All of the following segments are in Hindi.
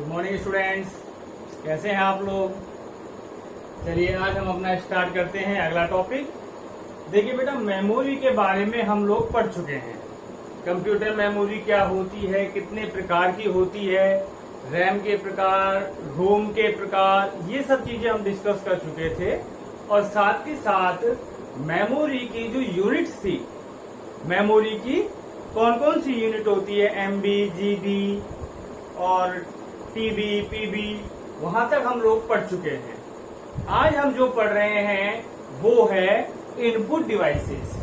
गुड मॉर्निंग स्टूडेंट्स, कैसे हैं आप लोग। चलिए आज हम अपना स्टार्ट करते हैं अगला टॉपिक। देखिए बेटा, मेमोरी के बारे में हम लोग पढ़ चुके हैं। कंप्यूटर मेमोरी क्या होती है, कितने प्रकार की होती है, रैम के प्रकार, रोम के प्रकार, ये सब चीजें हम डिस्कस कर चुके थे। और साथ ही साथ मेमोरी की जो यूनिट्स थी, मेमोरी की कौन कौन सी यूनिट होती है, एमबी, जीबी और टीबी, पीबी, वहां तक हम लोग पढ़ चुके हैं। आज हम जो पढ़ रहे हैं वो है इनपुट डिवाइसेस।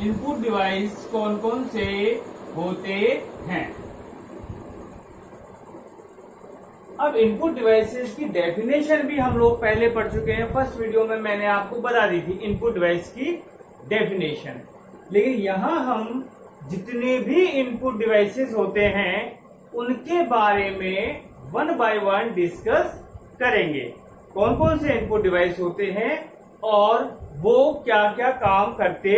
इनपुट डिवाइस कौन कौन से होते हैं। अब इनपुट डिवाइसेस की डेफिनेशन भी हम लोग पहले पढ़ चुके हैं। फर्स्ट वीडियो में मैंने आपको बता दी थी इनपुट डिवाइस की डेफिनेशन। लेकिन यहां हम जितने भी इनपुट डिवाइसेस होते हैं उनके बारे में वन बाय वन डिस्कस करेंगे। कौन कौन से इनपुट डिवाइस होते हैं और वो क्या क्या काम करते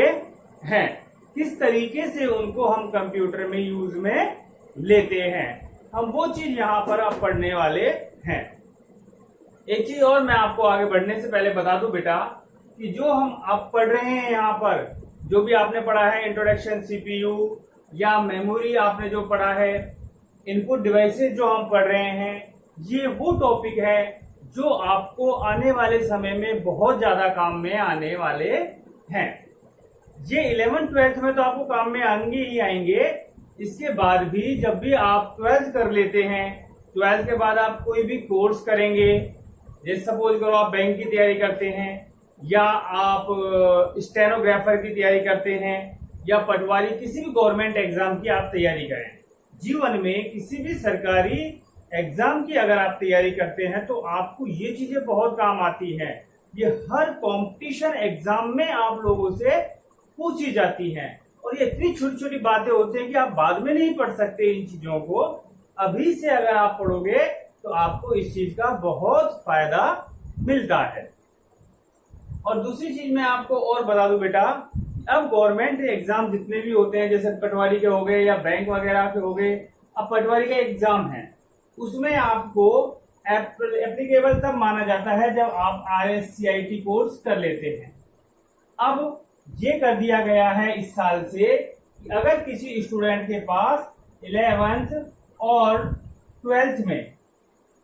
हैं, किस तरीके से उनको हम कंप्यूटर में यूज में लेते हैं, हम वो चीज यहाँ पर अब पढ़ने वाले हैं। एक चीज और मैं आपको आगे बढ़ने से पहले बता दूं बेटा कि जो हम अब पढ़ रहे हैं यहाँ पर, जो भी आपने पढ़ा है इंट्रोडक्शन सीपीयू या मेमोरी आपने जो पढ़ा है, इनपुट डिवाइसेस जो हम पढ़ रहे हैं, ये वो टॉपिक है जो आपको आने वाले समय में बहुत ज्यादा काम में आने वाले हैं। ये 11th-12th में तो आपको काम में आएंगे ही आएंगे। इसके बाद भी जब भी आप 12th कर लेते हैं, 12th के बाद आप कोई भी कोर्स करेंगे, जैसे सपोज करो आप बैंक की तैयारी करते हैं या आप स्टेनोग्राफर की तैयारी करते हैं या पटवारी, किसी भी गवर्नमेंट एग्जाम की आप तैयारी करें। जीवन में किसी भी सरकारी एग्जाम की अगर आप तैयारी करते हैं तो आपको ये चीजें बहुत काम आती हैं। ये हर कंपटीशन एग्जाम में आप लोगों से पूछी जाती हैं और ये इतनी छोटी छोटी बातें होती हैं कि आप बाद में नहीं पढ़ सकते इन चीजों को। अभी से अगर आप पढ़ोगे तो आपको इस चीज का बहुत फायदा मिलता है। और दूसरी चीज मैं आपको और बता दूं बेटा, अब गवर्नमेंट एग्जाम जितने भी होते हैं, जैसे पटवारी के हो गए या बैंक वगैरह के हो गए, अब पटवारी का एग्जाम है, उसमें आपको एप्लीकेबल तब माना जाता है जब आप RSCIT कोर्स कर लेते हैं। अब ये कर दिया गया है इस साल से कि अगर किसी स्टूडेंट के पास 11th और 12th में,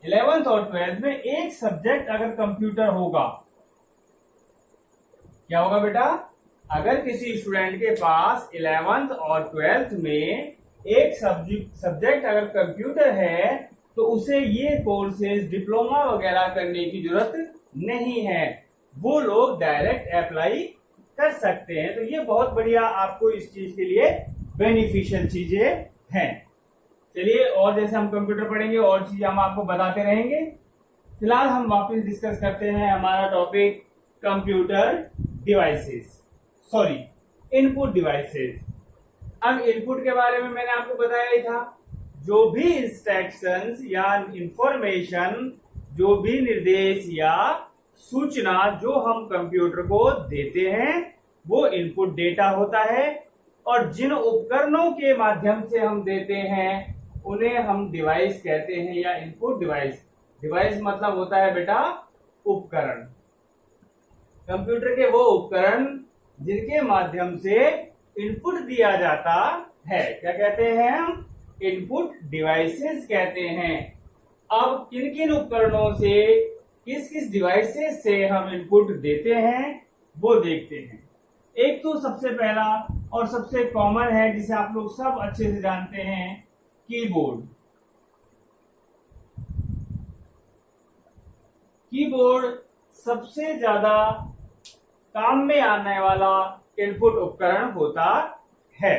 11th और 12th में एक सब्जेक्ट अगर कंप्यूटर होगा, क्या होगा बेटा, अगर किसी स्टूडेंट के पास 11th और 12th में एक सब्जेक्ट अगर कंप्यूटर है तो उसे ये कोर्सेज डिप्लोमा वगैरह करने की जरूरत नहीं है, वो लोग डायरेक्ट अप्लाई कर सकते हैं। तो ये बहुत बढ़िया आपको इस चीज के लिए बेनिफिशियल चीजें हैं। चलिए और जैसे हम कंप्यूटर पढ़ेंगे और चीजें हम आपको बताते रहेंगे। फिलहाल हम वापस डिस्कस करते हैं हमारा topic computer devices, sorry input devices. अब इनपुट के बारे में मैंने आपको बताया ही था, जो भी इंस्ट्रक्शंस या इंफॉर्मेशन, जो भी निर्देश या सूचना जो हम कंप्यूटर को देते हैं वो इनपुट डेटा होता है। और जिन उपकरणों के माध्यम से हम देते हैं उन्हें हम डिवाइस कहते हैं या इनपुट डिवाइस। डिवाइस मतलब होता है बेटा उपकरण। कंप्यूटर के वो उपकरण जिनके माध्यम से इनपुट दिया जाता है, क्या कहते हैं हम, इनपुट डिवाइसेस कहते हैं। अब किन किन उपकरणों से, किस किस डिवाइसेस से हम इनपुट देते हैं वो देखते हैं। एक तो सबसे पहला और सबसे कॉमन है जिसे आप लोग सब अच्छे से जानते हैं, कीबोर्ड। कीबोर्ड सबसे ज्यादा काम में आने वाला इनपुट उपकरण होता है।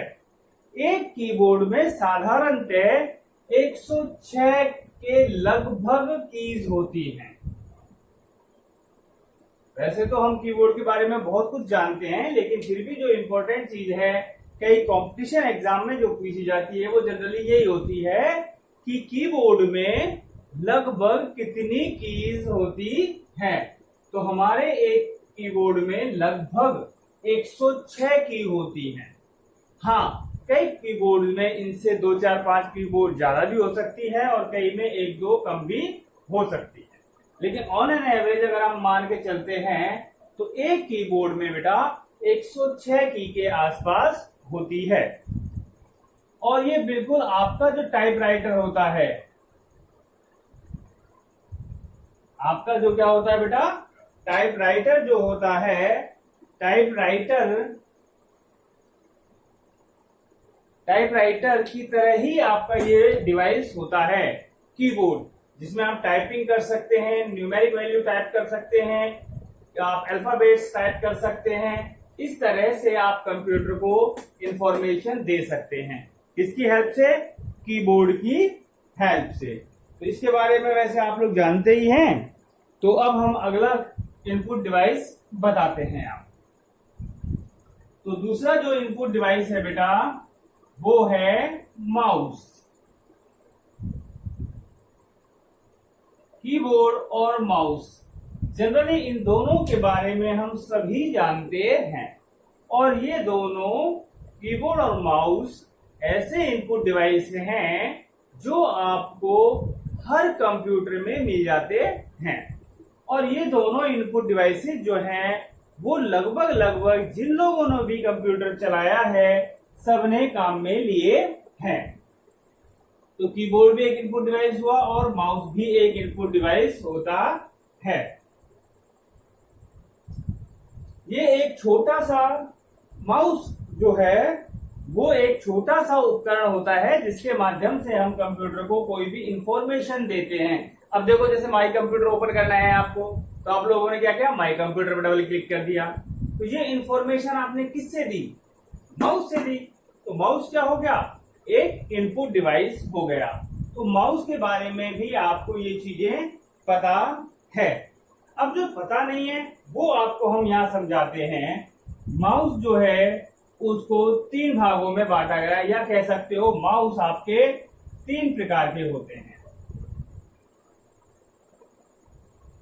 एक कीबोर्ड में साधारणतः 106 के लगभग कीज होती हैं। वैसे तो हम कीबोर्ड के बारे में बहुत कुछ जानते हैं, लेकिन फिर भी जो इम्पोर्टेंट चीज है, कई कंपटीशन एग्जाम में जो पूछी जाती है वो जनरली यही होती है कि कीबोर्ड में लगभग कितनी कीज होती हैं। तो हमारे एक कीबोर्ड में लगभग 106 की होती हैं। हाँ, कई कीबोर्ड में इनसे 2 4 5 कीबोर्ड ज्यादा भी हो सकती है और कई में 1 2 कम भी हो सकती है। लेकिन ऑन एन एवरेज अगर हम मान के चलते हैं तो एक कीबोर्ड में बेटा 106 की के आसपास होती है। और ये बिल्कुल आपका जो टाइपराइटर होता है, आपका जो क्या होता है बेटा, टाइपराइटर जो होता है, टाइपराइटर की तरह ही आपका ये डिवाइस होता है कीबोर्ड, जिसमें आप टाइपिंग कर सकते हैं, न्यूमेरिक वैल्यू टाइप कर सकते हैं, आप अल्फाबेट्स टाइप कर सकते हैं। इस तरह से आप कंप्यूटर को इंफॉर्मेशन दे सकते हैं। किसकी हेल्प से? कीबोर्ड की हेल्प से। तो इसके बारे में वैसे आप लोग जानते ही हैं। तो अब हम अगला इनपुट डिवाइस बताते हैं आप। तो दूसरा जो इनपुट डिवाइस है बेटा वो है माउस। कीबोर्ड और माउस, जनरली इन दोनों के बारे में हम सभी जानते हैं। और ये दोनों कीबोर्ड और माउस ऐसे इनपुट डिवाइस हैं जो आपको हर कंप्यूटर में मिल जाते हैं। और ये दोनों इनपुट डिवाइसेस जो हैं वो लगभग जिन लोगों ने भी कंप्यूटर चलाया है सबने काम में लिए हैं। तो कीबोर्ड भी एक इनपुट डिवाइस हुआ और माउस भी एक इनपुट डिवाइस होता है। ये एक छोटा सा माउस जो है वो एक छोटा सा उपकरण होता है जिसके माध्यम से हम कंप्यूटर को कोई भी इंफॉर्मेशन देते हैं। अब देखो, जैसे माई कंप्यूटर ओपन करना है आपको, तो आप लोगों ने क्या किया, माई कंप्यूटर पर डबल क्लिक कर दिया। तो ये इंफॉर्मेशन आपने किससे दी? माउस से दी। तो माउस क्या हो गया? एक इनपुट डिवाइस हो गया। तो माउस के बारे में भी आपको ये चीजें पता है। अब जो पता नहीं है वो आपको हम यहाँ समझाते हैं। माउस जो है उसको 3 भागों में बांटा गया, या कह सकते हो माउस आपके 3 प्रकार के होते हैं।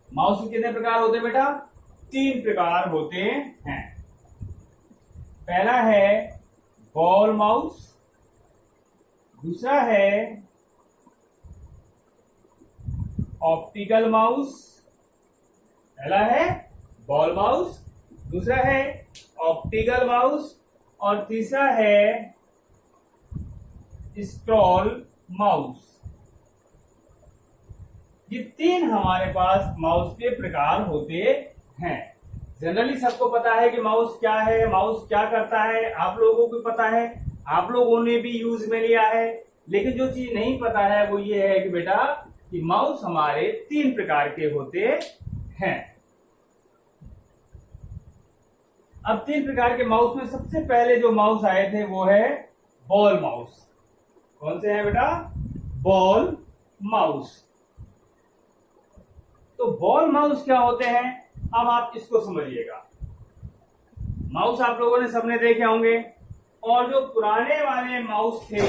माउस के कितने प्रकार होते हैं बेटा? 3 प्रकार होते हैं। पहला है बॉल माउस, दूसरा है ऑप्टिकल माउस। पहला है बॉल माउस, दूसरा है ऑप्टिकल माउस और तीसरा है स्क्रॉल माउस। ये 3 हमारे पास माउस के प्रकार होते हैं। जनरली सबको पता है कि माउस क्या है, माउस क्या करता है, आप लोगों को पता है, आप लोगों ने भी यूज में लिया है। लेकिन जो चीज नहीं पता है वो ये है कि बेटा कि माउस हमारे 3 प्रकार के होते हैं। अब 3 प्रकार के माउस में सबसे पहले जो माउस आए थे वो है बॉल माउस। कौन से हैं बेटा? Ball mouse. तो बॉल माउस क्या होते हैं, अब आप इसको समझिएगा। माउस आप लोगों ने सबने देखे होंगे, और जो पुराने वाले माउस थे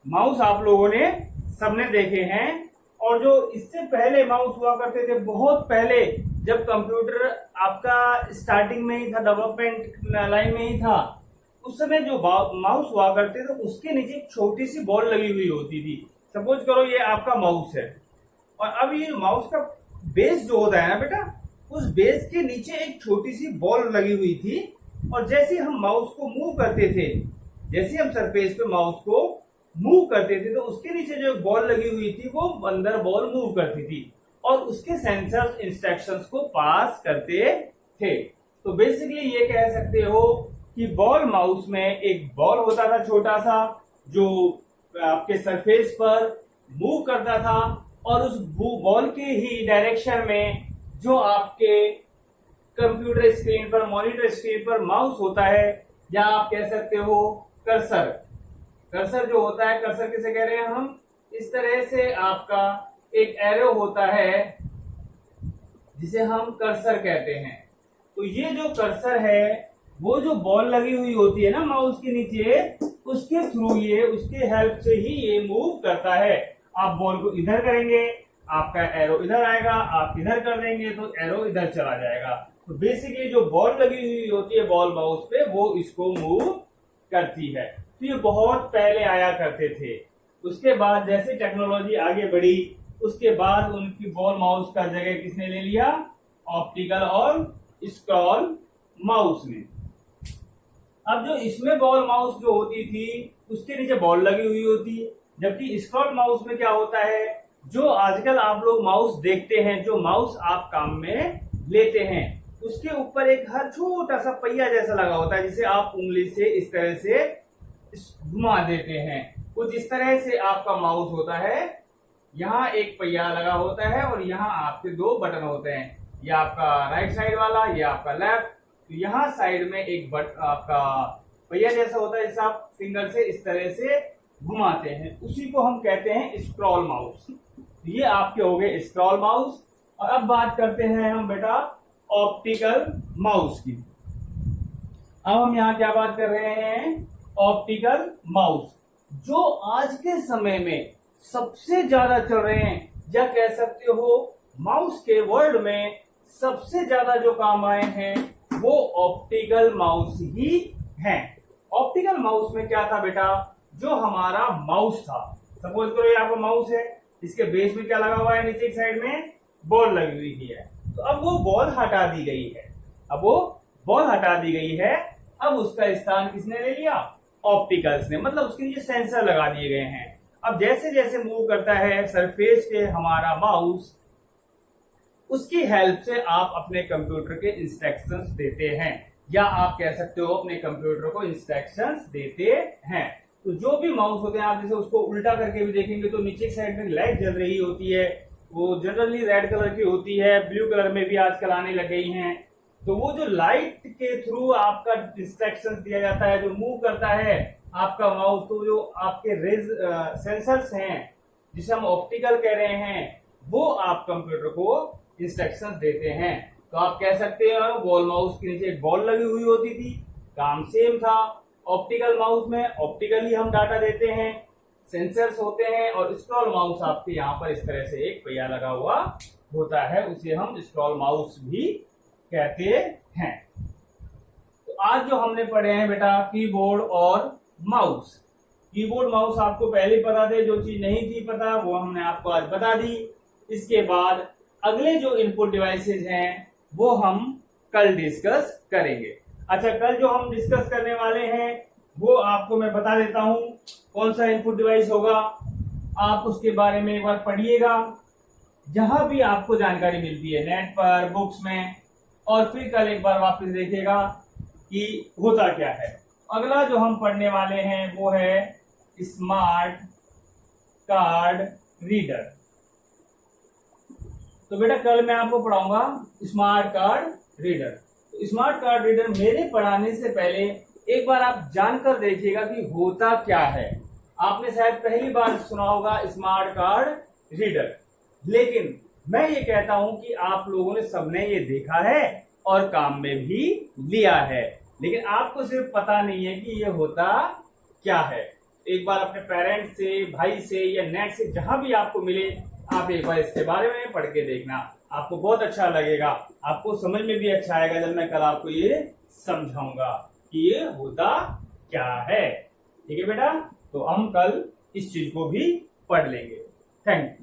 माउस आप लोगों ने सबने देखे हैं। और जो इससे पहले माउस हुआ करते थे, बहुत पहले जब कंप्यूटर आपका स्टार्टिंग में ही था, डेवलपमेंट लाइन में ही था, उस समय जो माउस हुआ करते थे उसके नीचे एक छोटी सी बॉल लगी हुई होती थी। सपोज करो ये आपका माउस है, और अब ये माउस का बेस जो होता है ना बेटा, उस बेस के नीचे एक छोटी सी बॉल लगी हुई थी। और जैसे हम माउस को मूव करते थे, जैसे हम सरफेस पे माउस को मूव करते थे, तो उसके नीचे जो बॉल लगी हुई थी वो अंदर बॉल मूव करती थी और उसके सेंसर इंस्ट्रक्शंस को पास करते थे। तो बेसिकली ये कह सकते हो कि बॉल माउस में एक बॉल होता था छोटा सा, जो आपके सरफेस पर मूव करता था, और उस बॉल के ही डायरेक्शन में जो आपके कंप्यूटर स्क्रीन पर, मॉनिटर स्क्रीन पर माउस होता है, या आप कह सकते हो कर्सर। कर्सर जो होता है, कर्सर किसे कह रहे हैं हम? इस तरह से आपका एक एरो होता है जिसे हम कर्सर कहते हैं। तो ये जो कर्सर है वो जो बॉल लगी हुई होती है ना माउस के नीचे, उसके थ्रू ये, उसके हेल्प से ही ये मूव करता है। आप बॉल को इधर करेंगे आपका एरो इधर आएगा, आप इधर कर देंगे तो एरो इधर चला जाएगा। तो बेसिकली जो बॉल लगी हुई होती है बॉल माउस पे वो इसको मूव करती है। तो ये बहुत पहले आया करते थे। उसके बाद जैसे टेक्नोलॉजी आगे बढ़ी उसके बाद उनकी बॉल माउस का जगह किसने ले लिया? ऑप्टिकल और स्क्रॉल माउस ने। अब जो इसमें बॉल माउस जो होती थी उसके नीचे बॉल लगी हुई होती है, जबकि स्क्रॉल माउस में क्या होता है, जो आजकल आप लोग माउस देखते हैं, जो माउस आप काम में लेते हैं उसके ऊपर एक हर छोटा सा पहिया जैसा लगा होता है जिसे आप उंगली से इस तरह से घुमा देते हैं। कुछ इस तरह से आपका माउस होता है, यहाँ एक पहिया लगा होता है और यहाँ आपके दो बटन होते हैं, ये आपका राइट साइड वाला, ये आपका लेफ्ट। तो यहाँ साइड में एक आपका पहिया जैसा होता है जिसे आप फिंगर से इस तरह से घुमाते हैं, उसी को हम कहते हैं स्क्रॉल माउस। ये आपके हो गए स्क्रॉल माउस। और अब बात करते हैं हम बेटा ऑप्टिकल माउस की। अब हम यहाँ क्या बात कर रहे हैं? ऑप्टिकल माउस, जो आज के समय में सबसे ज्यादा चल रहे हैं, या कह सकते हो माउस के वर्ल्ड में सबसे ज्यादा जो काम आए हैं वो ऑप्टिकल माउस ही हैं। ऑप्टिकल माउस में क्या था बेटा? जो हमारा माउस था, सपोज करो ये आपका माउस है, इसके बेस में क्या लगा हुआ है? नीचे की साइड में बॉल लगी हुई है। तो अब वो बॉल हटा दी गई है, अब वो बॉल हटा दी गई है। अब उसका स्थान किसने ले लिया? ऑप्टिकल्स ने, मतलब उसके नीचे सेंसर लगा दिए गए हैं। अब जैसे जैसे मूव करता है सरफेस पे हमारा माउस, उसकी हेल्प से आप अपने कंप्यूटर के इंस्ट्रक्शंस देते हैं, या आप कह सकते हो अपने कंप्यूटर को इंस्ट्रक्शंस देते हैं। तो जो भी माउस होते हैं, आप जैसे उसको उल्टा करके भी देखेंगे तो नीचे साइड में लाइट जल रही होती है, वो जनरली रेड कलर की होती है, ब्लू कलर में भी आजकल आने लग गई हैं। तो वो जो लाइट के थ्रू आपका इंस्ट्रक्शंस दिया जाता है, जो मूव करता है आपका माउस, तो जो आपके रेज सेंसर्स हैं जिसे हम ऑप्टिकल कह रहे हैं, वो आप कंप्यूटर को इंस्ट्रक्शंस देते हैं। तो आप कह सकते हो बॉल माउस के नीचे एक बॉल लगी हुई होती थी, काम सेम था। ऑप्टिकल माउस में ऑप्टिकली हम डाटा देते हैं, सेंसर्स होते हैं, और स्क्रॉल माउस आपके यहाँ पर इस तरह से एक पहिया लगा हुआ होता है, उसे हम स्क्रॉल माउस भी कहते हैं। तो आज जो हमने पढ़े हैं बेटा कीबोर्ड और माउस। कीबोर्ड माउस आपको पहले ही पता थे, जो चीज नहीं थी पता वो हमने आपको आज बता दी। इसके बाद अगले जो इनपुट डिवाइसेज हैं वो हम कल डिस्कस करेंगे। अच्छा, कल जो हम डिस्कस करने वाले हैं वो आपको मैं बता देता हूं कौन सा इनपुट डिवाइस होगा। आप उसके बारे में एक बार पढ़िएगा, जहां भी आपको जानकारी मिलती है नेट पर, बुक्स में, और फिर कल एक बार वापस देखिएगा कि होता क्या है। अगला जो हम पढ़ने वाले हैं वो है स्मार्ट कार्ड रीडर। तो बेटा कल मैं आपको पढ़ाऊंगा स्मार्ट कार्ड रीडर। तो स्मार्ट कार्ड रीडर मेरे पढ़ाने से पहले एक बार आप जानकर देखिएगा कि होता क्या है। आपने शायद पहली बार सुना होगा स्मार्ट कार्ड रीडर, लेकिन मैं ये कहता हूं कि आप लोगों ने सबने ये देखा है और काम में भी लिया है, लेकिन आपको सिर्फ पता नहीं है कि ये होता क्या है। एक बार अपने पेरेंट्स से, भाई से या नेट से जहां भी आपको मिले, आप एक बार इसके बारे में पढ़ के देखना, आपको बहुत अच्छा लगेगा, आपको समझ में भी अच्छा आएगा जब मैं कल आपको ये समझाऊंगा कि ये होता क्या है। ठीक है बेटा, तो हम कल इस चीज को भी पढ़ लेंगे। Thank you.